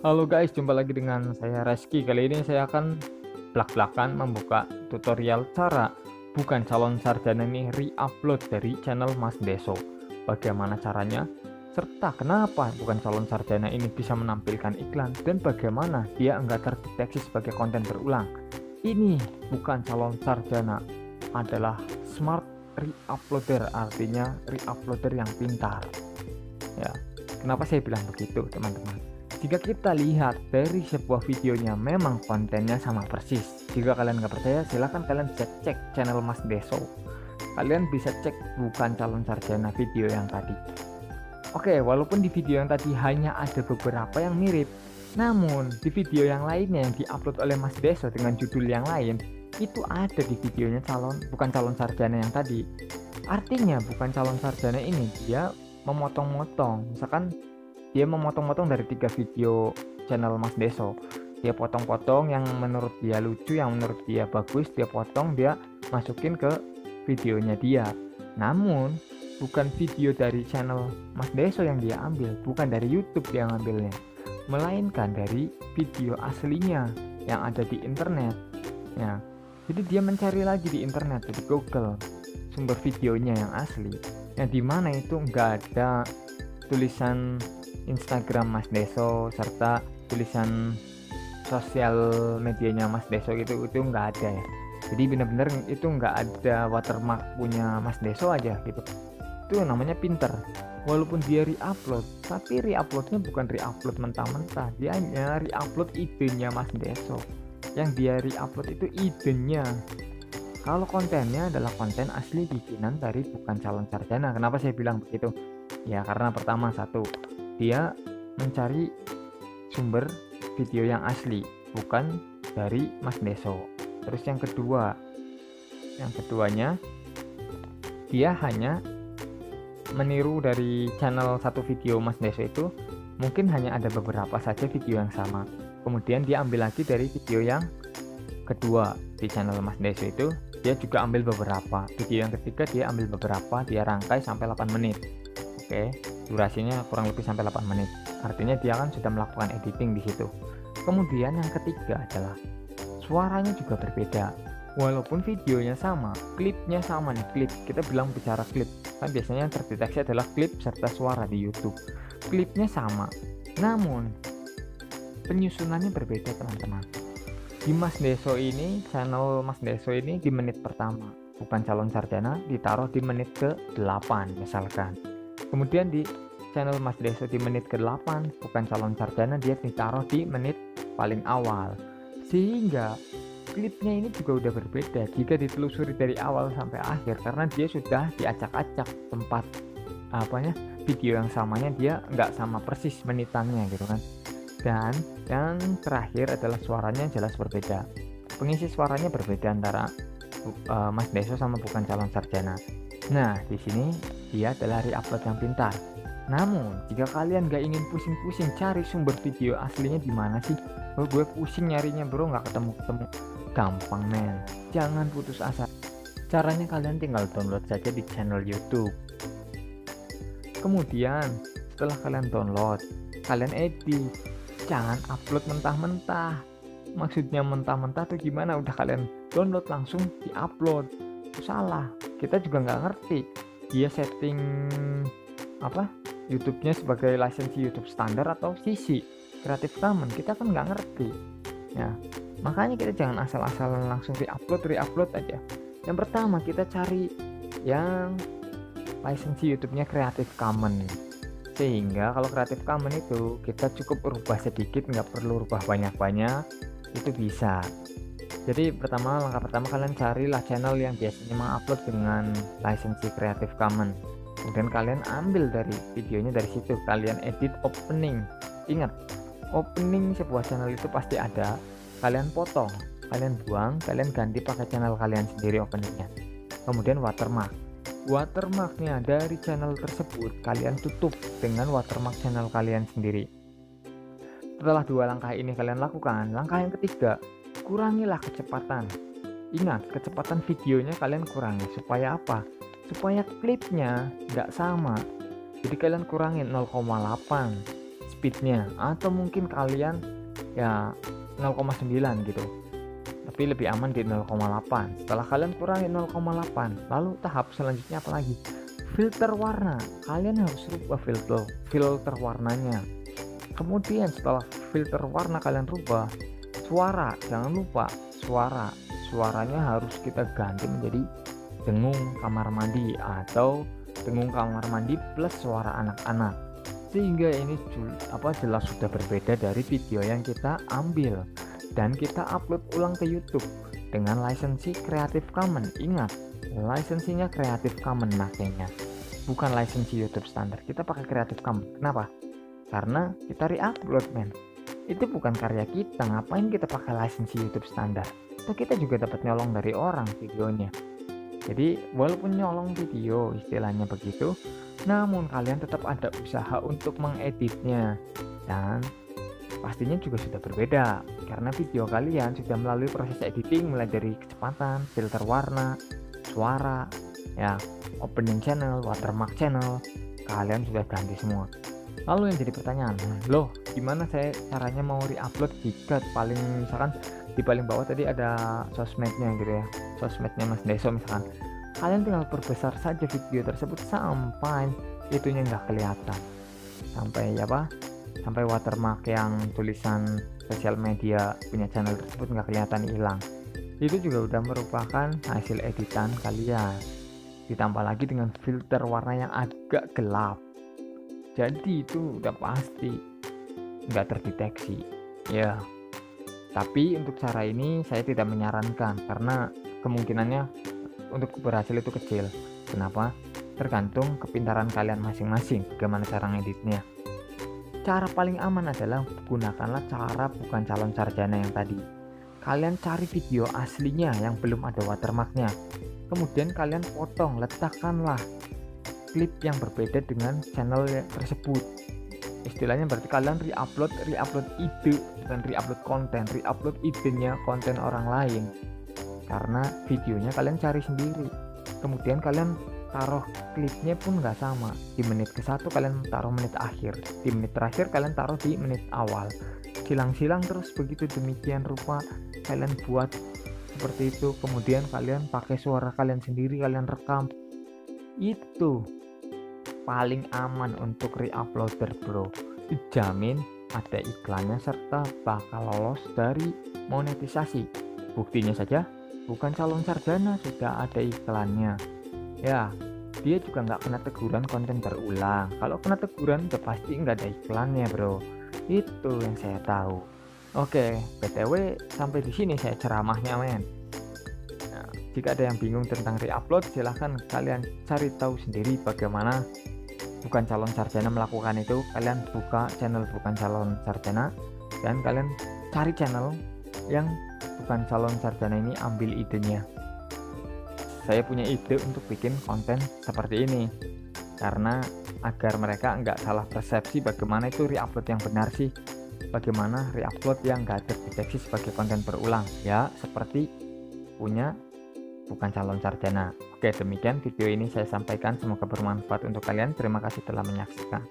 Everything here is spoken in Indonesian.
Halo guys, jumpa lagi dengan saya Reski. Kali ini saya akan belak-belakan membuka tutorial cara bukan calon sarjana ini re-upload dari channel Mas Deso. Bagaimana caranya? Serta kenapa bukan calon sarjana ini bisa menampilkan iklan dan bagaimana dia enggak terdeteksi sebagai konten berulang. Ini bukan calon sarjana, adalah smart re-uploader, artinya re-uploader yang pintar. Ya, kenapa saya bilang begitu, teman-teman? Jika kita lihat dari sebuah videonya memang kontennya sama persis. Jika kalian nggak percaya, silahkan kalian bisa cek channel Mas Deso. Kalian bisa cek bukan calon sarjana video yang tadi. Oke, walaupun di video yang tadi hanya ada beberapa yang mirip, namun di video yang lainnya yang diupload oleh Mas Deso dengan judul yang lain, itu ada di videonya bukan calon sarjana yang tadi. Artinya bukan calon sarjana ini dia memotong-motong, misalkan dia memotong-motong dari 3 video channel Mas Deso. Dia potong-potong yang menurut dia lucu, yang menurut dia bagus, dia potong, dia masukin ke videonya dia. Namun bukan video dari channel Mas Deso yang dia ambil, bukan dari YouTube dia ngambilnya, melainkan dari video aslinya yang ada di internet. Ya, jadi dia mencari lagi di internet, di Google, sumber videonya yang asli, yang dimana itu nggak ada tulisan Instagram Mas Deso serta tulisan sosial medianya Mas Deso itu nggak ada ya. Jadi benar-benar itu nggak ada watermark punya Mas Deso aja gitu. Itu namanya pinter. Walaupun dia re-upload, tapi re-uploadnya bukan re-upload mentah-mentah, dia hanya re-upload idenya Mas Deso. Yang dia re-upload itu idenya. Kalau kontennya adalah konten asli bikinan dari bukan calon sarjana. Kenapa saya bilang begitu? Ya karena pertama, satu, dia mencari sumber video yang asli, bukan dari Mas Deso. Terus yang keduanya dia hanya meniru dari channel satu video Mas Deso itu, mungkin hanya ada beberapa saja video yang sama. Kemudian dia ambil lagi dari video yang kedua di channel Mas Deso itu, dia juga ambil beberapa. Video yang ketiga dia ambil beberapa, dia rangkai sampai 8 menit. Oke, durasinya kurang lebih sampai 8 menit. Artinya dia kan sudah melakukan editing di situ. Kemudian yang ketiga adalah suaranya juga berbeda. Walaupun videonya sama, klipnya sama nih, klip. Kita bilang bicara klip. Kan biasanya yang terdeteksi adalah klip serta suara di YouTube. Klipnya sama. Namun penyusunannya berbeda, teman-teman. Di Mas Deso ini, channel Mas Deso ini di menit pertama, bukan calon sarjana, ditaruh di menit ke-8 misalkan. Kemudian di channel Mas Deso di menit ke-8 bukan calon sarjana, dia ditaruh di menit paling awal. Sehingga klipnya ini juga udah berbeda jika ditelusuri dari awal sampai akhir, karena dia sudah diacak-acak tempat video yang samanya, dia nggak sama persis menitannya gitu kan. Dan yang terakhir adalah suaranya jelas berbeda. Pengisi suaranya berbeda antara Mas Deso sama bukan calon sarjana. Nah, di sini dia adalah re-upload yang pintar. Namun, jika kalian gak ingin pusing-pusing cari sumber video aslinya di mana sih? Oh, gue pusing nyarinya bro, nggak ketemu-ketemu. Gampang men, jangan putus asa. Caranya kalian tinggal download saja di channel YouTube. Kemudian, setelah kalian download, kalian edit. Jangan upload mentah-mentah. Maksudnya mentah-mentah tuh gimana? Udah kalian download langsung di-upload. Itu salah. Kita juga nggak ngerti dia setting YouTube-nya sebagai lisensi YouTube standar atau CC Creative Commons, kita kan nggak ngerti ya. Makanya kita jangan asal-asalan langsung re-upload aja. Yang pertama kita cari yang lisensi YouTube-nya Creative Commons, sehingga kalau Creative Commons itu kita cukup rubah sedikit, nggak perlu rubah banyak-banyak, itu bisa. Jadi langkah pertama kalian carilah channel yang biasanya mengupload dengan lisensi Creative Commons. Kemudian kalian ambil dari videonya, dari situ kalian edit opening. Ingat, opening sebuah channel itu pasti ada. Kalian potong, kalian buang, kalian ganti pakai channel kalian sendiri openingnya. Kemudian watermarknya dari channel tersebut kalian tutup dengan watermark channel kalian sendiri. Setelah 2 langkah ini kalian lakukan, langkah yang ketiga, kurangilah kecepatan. Ingat, kecepatan videonya kalian kurangi. Supaya apa? Supaya klipnya nggak sama. Jadi kalian kurangin 0,8 speednya, atau mungkin kalian ya 0,9 gitu, tapi lebih aman di 0,8. Setelah kalian kurangi 0,8, lalu tahap selanjutnya apa lagi? Filter warna. Kalian harus rubah filter warnanya. Kemudian setelah filter warna kalian rubah, suara, jangan lupa suaranya harus kita ganti menjadi dengung kamar mandi atau dengung kamar mandi plus suara anak-anak, sehingga ini jelas sudah berbeda dari video yang kita ambil dan kita upload ulang ke YouTube dengan lisensi Creative Commons. Ingat, lisensinya Creative Commons makanya, bukan lisensi YouTube standar. Kita pakai Creative Commons. Kenapa? Karena kita re-upload, men. Itu bukan karya kita, ngapain kita pakai lisensi YouTube standar? Atau kita juga dapat nyolong dari orang videonya. Jadi walaupun nyolong video istilahnya begitu, namun kalian tetap ada usaha untuk mengeditnya, dan pastinya juga sudah berbeda karena video kalian sudah melalui proses editing mulai dari kecepatan, filter warna, suara, ya, opening channel, watermark channel, kalian sudah ganti semua. Lalu yang jadi pertanyaan, loh gimana saya caranya mau re-upload jika misalkan di paling bawah tadi ada sosmednya gitu ya, sosmednya Mas Deso misalkan, kalian tinggal perbesar saja video tersebut sampai itunya nggak kelihatan, sampai watermark yang tulisan sosial media punya channel tersebut nggak kelihatan, hilang. Itu juga udah merupakan hasil editan kalian, ditambah lagi dengan filter warna yang agak gelap, jadi itu udah pasti nggak terdeteksi ya. Tapi untuk cara ini saya tidak menyarankan karena kemungkinannya untuk berhasil itu kecil. Kenapa? Tergantung kepintaran kalian masing-masing bagaimana cara ngeditnya. Cara paling aman adalah gunakanlah cara bukan calon sarjana yang tadi. Kalian cari video aslinya yang belum ada watermarknya, kemudian kalian potong, letakkanlah klip yang berbeda dengan channel tersebut. Istilahnya berarti kalian re-upload ide, bukan re-upload konten, re-upload idenya konten orang lain, karena videonya kalian cari sendiri. Kemudian kalian taruh klipnya pun nggak sama, di menit ke-1 kalian taruh menit akhir, di menit terakhir kalian taruh di menit awal, silang-silang terus begitu demikian rupa kalian buat seperti itu. Kemudian kalian pakai suara kalian sendiri, kalian rekam. Itu paling aman untuk re-uploader, bro. Dijamin ada iklannya serta bakal lolos dari monetisasi. Buktinya saja, bukan calon sarjana sudah ada iklannya ya. Dia juga nggak kena teguran konten berulang. Kalau kena teguran udah pasti nggak ada iklannya, bro. Itu yang saya tahu. Oke, BTW sampai di sini saya ceramahnya, men. Nah, jika ada yang bingung tentang re-upload, silahkan kalian cari tahu sendiri bagaimana bukan calon sarjana melakukan itu. Kalian buka channel bukan calon sarjana dan kalian cari channel yang bukan calon sarjana ini, ambil idenya. Saya punya ide untuk bikin konten seperti ini karena agar mereka nggak salah persepsi bagaimana itu re-upload yang benar sih, bagaimana re-upload yang nggak terdeteksi sebagai konten berulang ya, seperti punya bukan calon sarjana. Oke, demikian video ini saya sampaikan, semoga bermanfaat untuk kalian. Terima kasih telah menyaksikan.